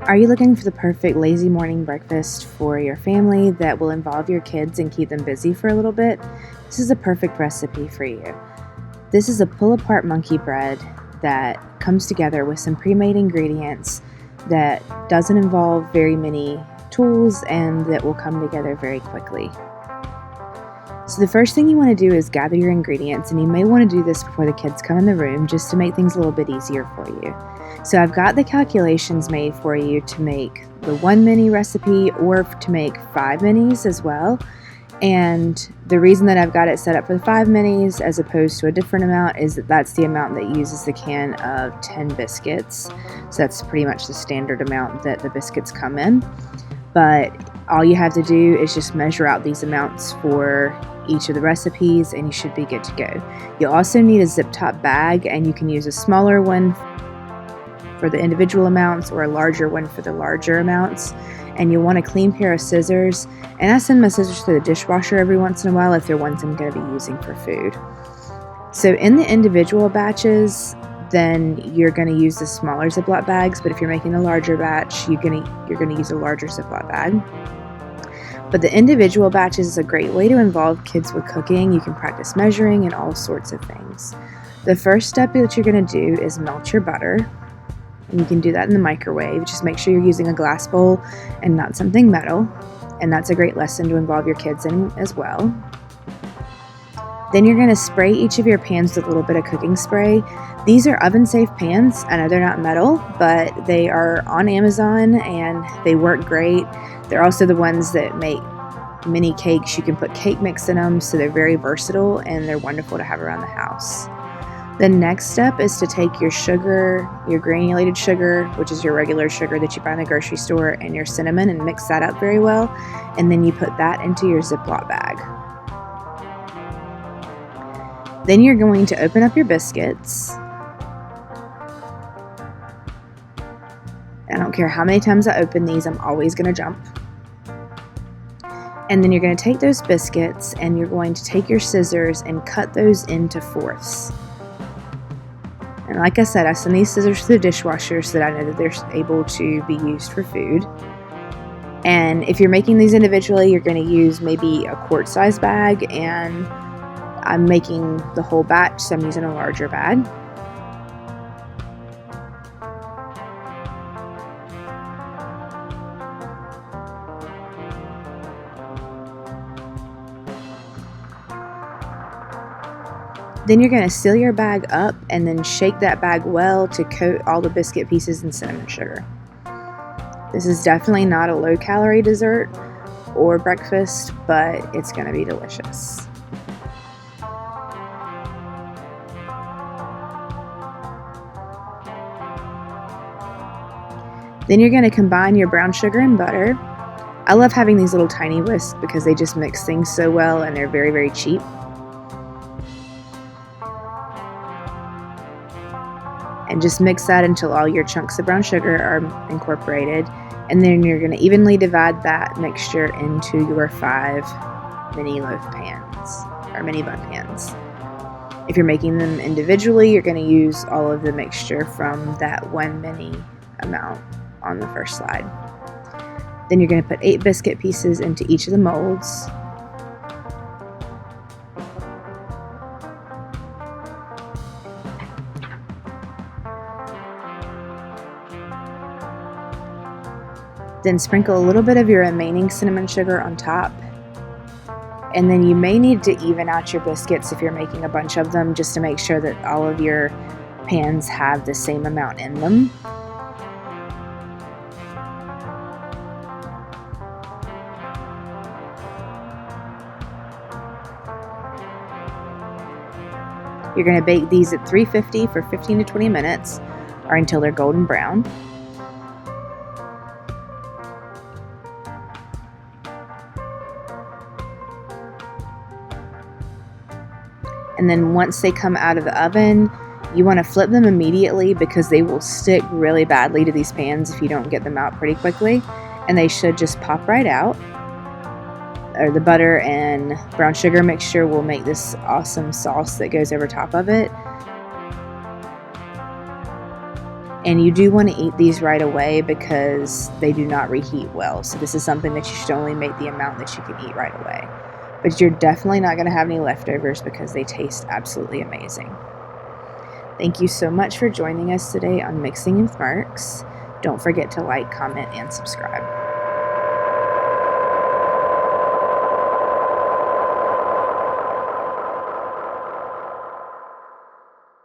Are you looking for the perfect lazy morning breakfast for your family that will involve your kids and keep them busy for a little bit? This is a perfect recipe for you. This is a pull-apart monkey bread that comes together with some pre-made ingredients that doesn't involve very many tools and that will come together very quickly. So the first thing you want to do is gather your ingredients, and you may want to do this before the kids come in the room just to make things a little bit easier for you. So I've got the calculations made for you to make the 1 mini recipe or to make 5 minis as well. And the reason that I've got it set up for the 5 minis as opposed to a different amount is that that's the amount that uses the can of 10 biscuits. So that's pretty much the standard amount that the biscuits come in. But all you have to do is just measure out these amounts for each of the recipes and you should be good to go. You'll also need a zip top bag, and you can use a smaller one for the individual amounts or a larger one for the larger amounts. And you'll want a clean pair of scissors, and I send my scissors to the dishwasher every once in a while if they're ones I'm going to be using for food. So in the individual batches, then you're going to use the smaller Ziploc bags, but if you're making a larger batch, you're going to use a larger Ziploc bag. But the individual batches is a great way to involve kids with cooking. You can practice measuring and all sorts of things. The first step that you're going to do is melt your butter. And you can do that in the microwave. Just make sure you're using a glass bowl and not something metal. And that's a great lesson to involve your kids in as well. Then you're going to spray each of your pans with a little bit of cooking spray. These are oven-safe pans. I know they're not metal, but they are on Amazon and they work great. They're also the ones that make mini cakes. You can put cake mix in them, so they're very versatile and they're wonderful to have around the house. The next step is to take your sugar, your granulated sugar, which is your regular sugar that you buy in the grocery store, and your cinnamon, and mix that up very well. And then you put that into your Ziploc bag. Then you're going to open up your biscuits. I don't care how many times I open these, I'm always going to jump. And then you're going to take those biscuits and you're going to take your scissors and cut those into fourths. And like I said, I send these scissors to the dishwasher so that I know that they're able to be used for food. And if you're making these individually, you're going to use maybe a quart-size bag, and I'm making the whole batch, so I'm using a larger bag. Then you're going to seal your bag up and then shake that bag well to coat all the biscuit pieces in cinnamon sugar. This is definitely not a low-calorie dessert or breakfast, but it's going to be delicious. Then you're going to combine your brown sugar and butter. I love having these little tiny whisks because they just mix things so well and they're very, very cheap. And just mix that until all your chunks of brown sugar are incorporated. And then you're going to evenly divide that mixture into your 5 mini loaf pans, or mini bun pans. If you're making them individually, you're going to use all of the mixture from that 1 mini amount on the first slide. Then you're going to put 8 biscuit pieces into each of the molds. Then sprinkle a little bit of your remaining cinnamon sugar on top. And then you may need to even out your biscuits if you're making a bunch of them, just to make sure that all of your pans have the same amount in them. You're going to bake these at 350 for 15 to 20 minutes or until they're golden brown. And then once they come out of the oven, you want to flip them immediately because they will stick really badly to these pans if you don't get them out pretty quickly. And they should just pop right out. Or the butter and brown sugar mixture will make this awesome sauce that goes over top of it. And you do want to eat these right away because they do not reheat well. So this is something that you should only make the amount that you can eat right away. But you're definitely not going to have any leftovers because they taste absolutely amazing. Thank you so much for joining us today on Mixing with Merks. Don't forget to like, comment, and subscribe.